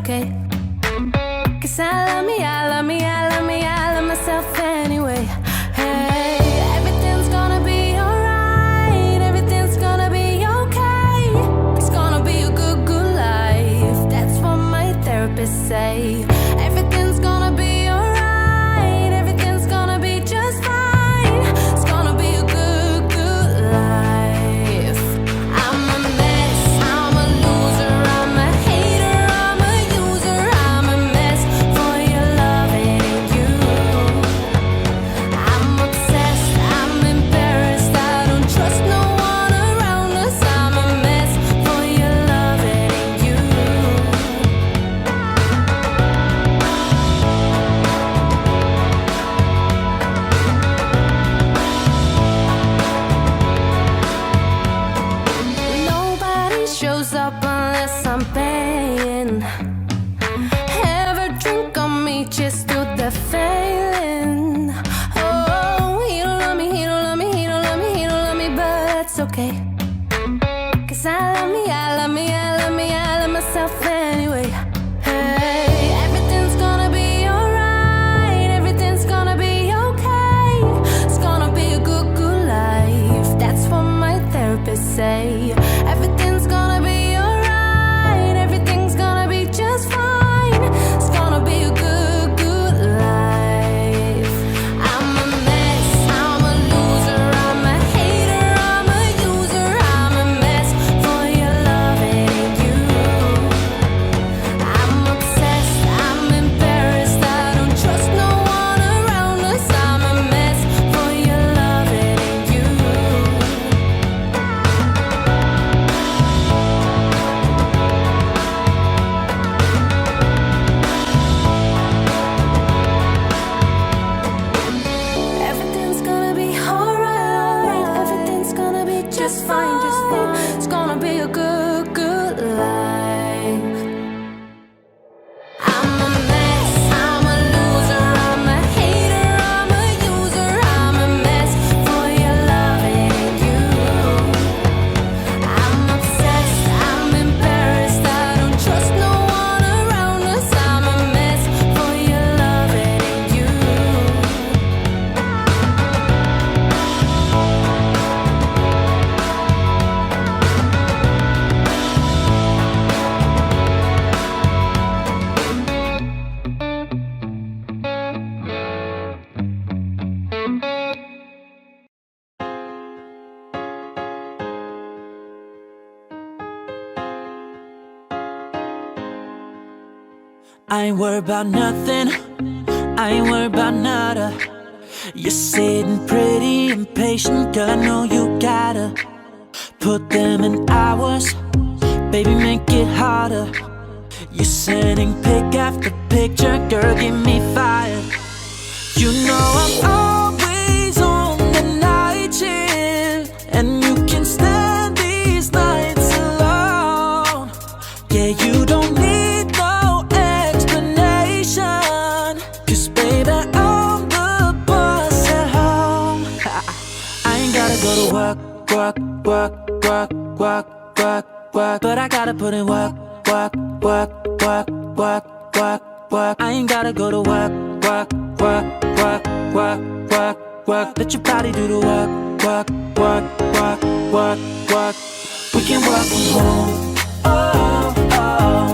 okay. 'Cause I love me, I love me, I love me, I love myself anyway. Hey, everything's gonna be alright, everything's gonna be okay. It's gonna be a good, good life. That's what my therapist say. Everything's gonna be alright, everything's gonna be just fine. It's gonna be a good, good life. I'm a mess, I'm a loser, I'm a hater, I'm a user, I'm a mess for your love and you. I'm obsessed, I'm embarrassed, I don't trust no one around us. I'm a mess for your love and you. Nobody shows up unless I'm paying. Have a drink on me, just do the failing. Oh, he don't love me, he don't love me, he don't love me, he don't love me, but that's okay. 'Cause I love me, I love me, I love me, I love myself anyway. Hey, everything's gonna be alright, everything's gonna be okay. It's gonna be a good, good life. That's what my therapist say. Everything's gonna be alright, everything's gonna be just fine. It's gonna be a good, good life. I'm a mess, I'm a loser, I'm a hater, I'm a user, I'm a mess for your love and you. I'm obsessed, I'm embarrassed, I don't trust no one around us. I'm a mess for your love and you. Everything's gonna be alright, everything's gonna be just fine, just fine. It's gonna be a good, good life. I'm a mess, I'm a loser, I'm a hater, I'm a user, I'm a mess for your love and you. I'm obsessed, I'm embarrassed, I don't trust no one around us. I'm a mess for your love and you. I ain't worried about nothing, I ain't worried about nada. You're sitting pretty impatient, girl, I know you gotta put them in hours, baby, make it harder. You're sending pic after picture, girl, give me fire. You know I'm always on the night shift, and you can stand these nights alone. Yeah, you don't need no explanation, 'cause baby, I'm the boss at home. I ain't gotta go to work, work, work, work, work, work, work, but I gotta put in work, work, work, work, work, work, work. I ain't gotta go to work, work, work, work, work, work, work. Let your body do the work, work, work, work, work, work. We can work from home, oh, oh.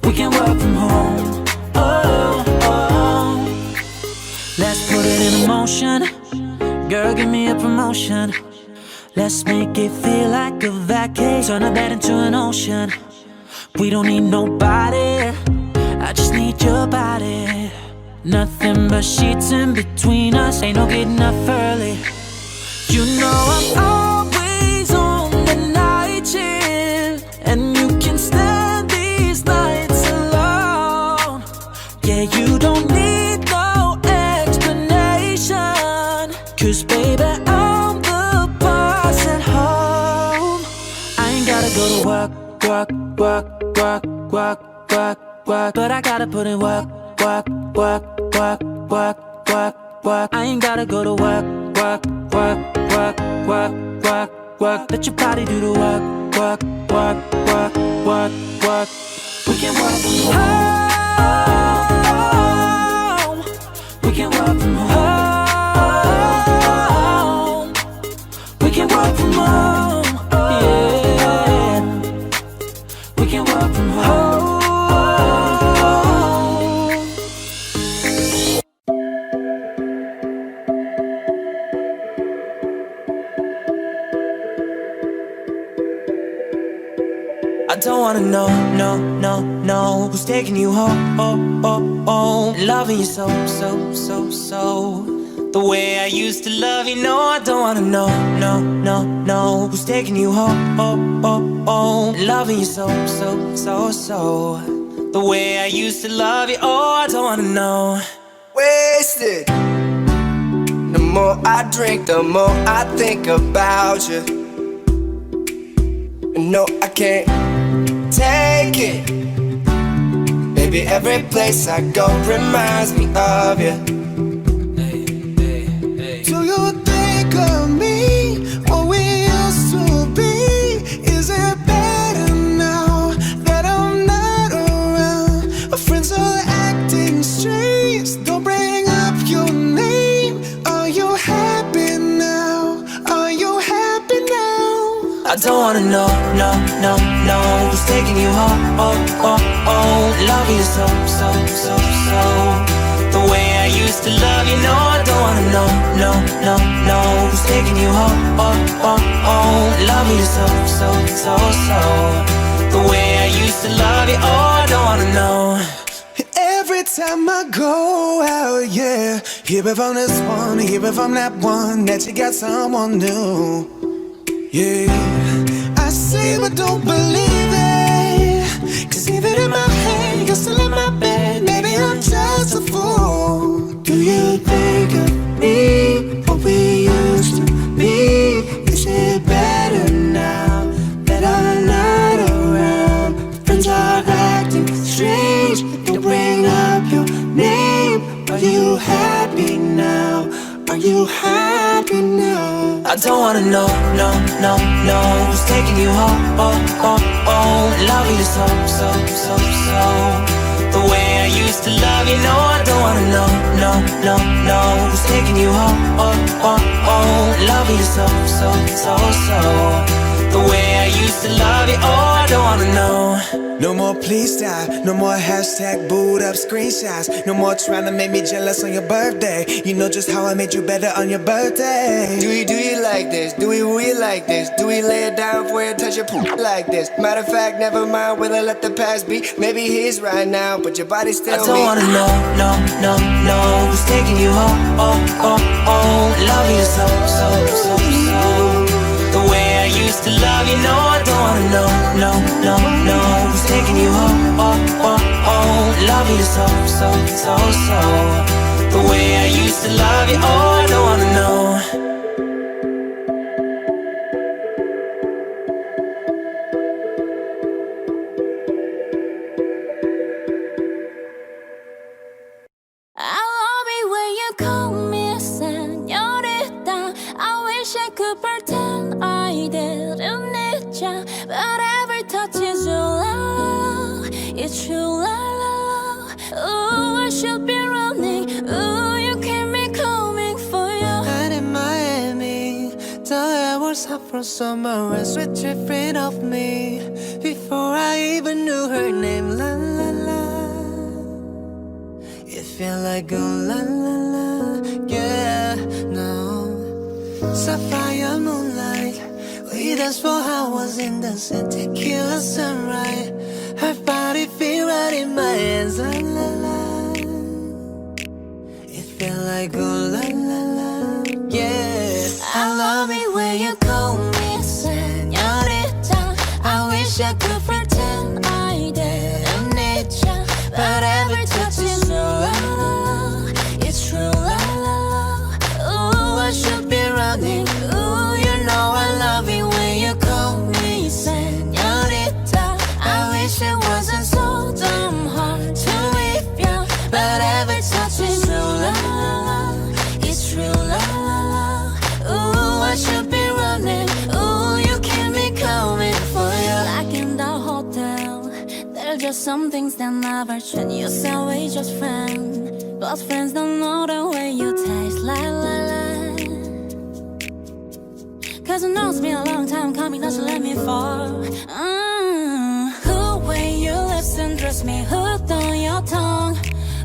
We can work from home, oh, oh. Let's put it in motion, girl, give me a promotion. Let's make it feel like a vacation, turn a bed into an ocean. We don't need nobody, I just need your body. Nothing but sheets in between us, ain't no getting up early. You know I'm always on the night shift, and you can stand these nights alone. Yeah, you don't need no explanation, 'cause baby, I'm the boss at home. I ain't gotta go to work, work, work, work, work, work, work, but I gotta put in work, work, work, work, work, work, work. I ain't gotta go to work, work, work, work, work, work, work. Let your body do the work, work, work, work, work, work. We can work from home. We can work from home. We can work from home. Yeah. We can work from home. I don't wanna know, no, no, no, who's taking you home, oh, oh, oh, loving you so, so, so, so, the way I used to love you. No, I don't wanna know, no, no, no, who's taking you home, oh, oh, oh, loving you so, so, so, so, the way I used to love you. Oh, I don't wanna know. Wasted. The more I drink, the more I think about you. No, I can't take it. Baby, every place I go reminds me of you. Do you think of me, what we used to be? Is it better now that I'm not around? My friends are acting strange, don't bring up your name. Are you happy now? Are you happy now? I don't wanna know, no, no, no, who's taking you home, oh, oh, oh, loving you so, so, so, so, the way I used to love you. No, I don't wanna know, no, no, no, who's taking you home, oh, oh, oh, loving you so, so, so, so, the way I used to love you. Oh, I don't wanna know. Every time I go out, yeah, hear it from this one, hear it from that one, that you got someone new. Yeah, I say but don't believe it, 'cause even in my head, you're still in my bed. Maybe I'm just a fool. Do you think of me, what we used to be? Is it better now that I'm not around? Friends are acting strange, don't bring up your name. Are you happy now? Are you happy now? I don't wanna know, no, no, no, who's taking you home, oh, oh, oh, loving you so, so, so, so, the way I used to love you. No, I don't wanna know, no, no, no, who's taking you home, oh, oh, oh, loving you so, so, so, so, the way I used to love you. Oh, I don't wanna know. No more please stop, no more hashtag booed up screenshots. No more trying to make me jealous on your birthday. You know just how I made you better on your birthday. Do you like this? Do we really like this? Do we lay it down for you, touch your poop like this? Matter of fact, never mind, will I let the past be? Maybe he's right now, but your body's still I don't wanna know, no, no, no, who's taking you home, oh, oh, oh, loving you so, so, so, so, the way I used to love you. No, I don't wanna know, no, no, no, who's taking you home, oh, oh, oh, loving you so, so, so, so, the way I used to love you. Oh, I don't wanna know. I love it when you call me señorita. I wish I could pretend I didn't need ya, but every touch is your love. It's true love. Ooh, I should be running. Ooh, you keep me coming for you. Out in Miami, the air was hot from summer and sweat dripping off me. Before I even knew her name, la la la. It felt like oh la la la, yeah, no. Sapphire moonlight, we danced for hours in the sun, tequila sunrise. Her body feel right in my hands, la la la. It felt like oh la la la, yeah. I love it when you call me señorita. I wish I could pretend I didn't need ya, but every touch is your love. It's true love. Ooh, I should be running. Ooh, you know I love it when you call me señorita. I wish it wasn't so damn hard to leave ya, but every touch is your love. It's true love. Ooh, I should be running. Ooh, you keep me coming for you. Like in the hole. just some things that never change. You say we just friends, but friends don't know the way you taste. Cause it knows me a long time coming, not to let me fall. The way you listen, trust me, hooked on your tongue.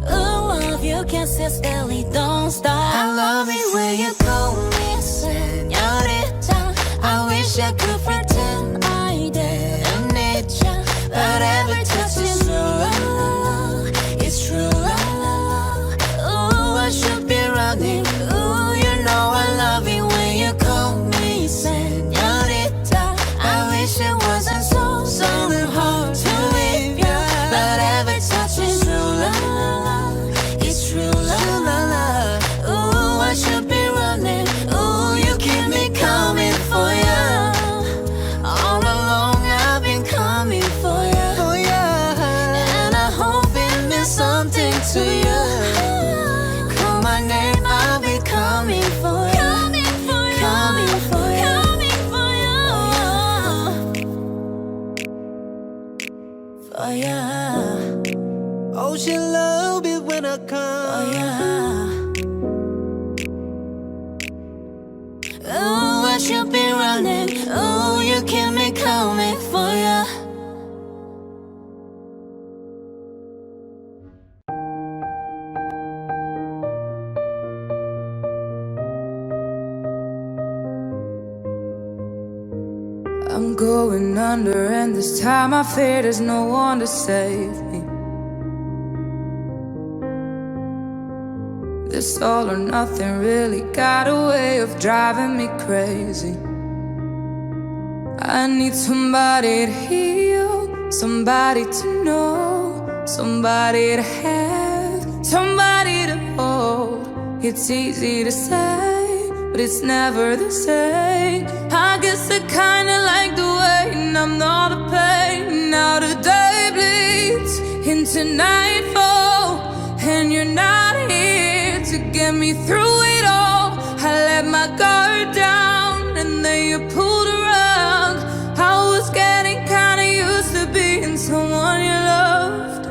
Love you, can't sit still, don't stop. I love it when you call me señorita. I wish I could pretend I didn't need ya, but every touch is true, it's true. Ooh, I should be running. Ooh, you know I love it when you call me señorita. I wish it wasn't so hard to leave ya, but every touch is true. It's true, Ooh, I should be running. Ooh, you keep me coming for ya. All along I've been coming for ya. And I hope it means something to you. Call my name, I'll be coming for ya. Coming for ya. For ya. Oh, she love it when I come. Oh yeah. Oh, I should be running. Oh, you keep me coming for ya. I'm going under, and this time I fear there's no one to save me. This all or nothing really got a way of driving me crazy. I need somebody to heal, somebody to know, somebody to have, somebody to hold. It's easy to say, but it's never the same. I guess I kinda like the way I'm not the pain. Now the day bleeds into nightfall, and you're not here to get me through it all. I let my guard down, and then you pulled a rug. I was getting kinda used to being someone you loved,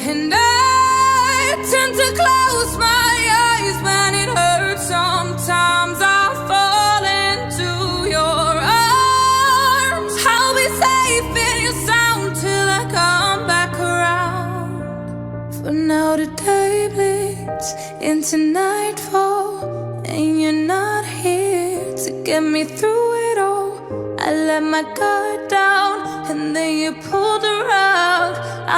and I tend to close my eyes when it hurts. Sometimes I fall into your arms. I'll be safe in your sound till I come back around. For now the day bleeds into nightfall, and you're not here to get me through it all. I let my guard down, and then you pulled the rug.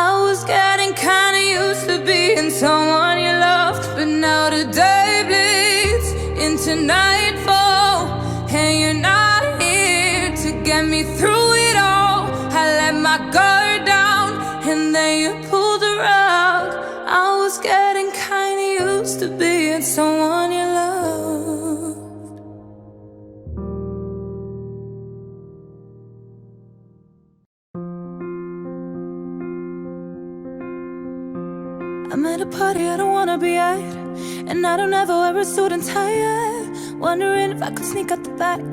I was getting kinda used to being someone you loved, but now the day bleeds into nightfall, and you're not here to get me through it all. I let my guard down, and then you pulled the rug. I was getting kinda used to being someone you loved. I'm at a party I don't wanna be at, and I don't ever wear a suit and tie. Wondering if I could sneak out the back.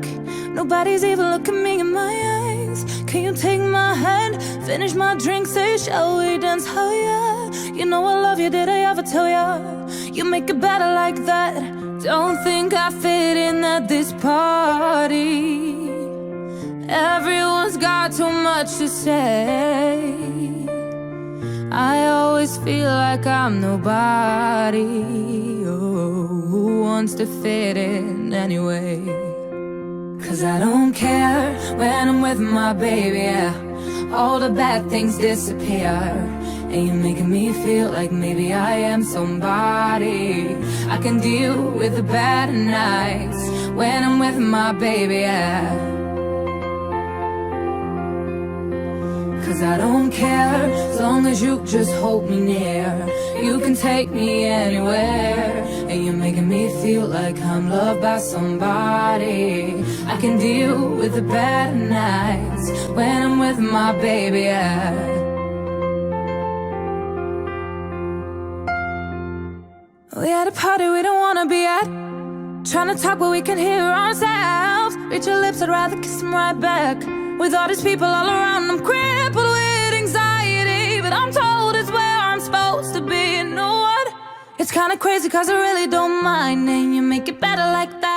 Nobody's even looking me in my eyes. Can you take my hand, finish my drink, say shall we dance? Oh yeah, you know I love you, did I ever tell ya? You make it better like that. Don't think I fit in at this party. Everyone's got too much to say. I always feel like I'm nobody. Oh, who wants to fit in anyway? Cause I don't care when I'm with my baby, yeah. All the bad things disappear, and you're making me feel like maybe I am somebody. I can deal with the bad nights when I'm with my baby, yeah. Cause I don't care, as long as you just hold me near. You can take me anywhere, and you're making me feel like I'm loved by somebody. I can deal with the bad nights when I'm with my baby, yeah. We at a party we don't wanna be at, trying to talk but we can hear ourselves. Reach your lips, I'd rather kiss them right back. With all these people all around, I'm crippled with anxiety. but I'm told it's where I'm supposed to be. You know what? It's kinda crazy cause I really don't mind, and you make it better like that.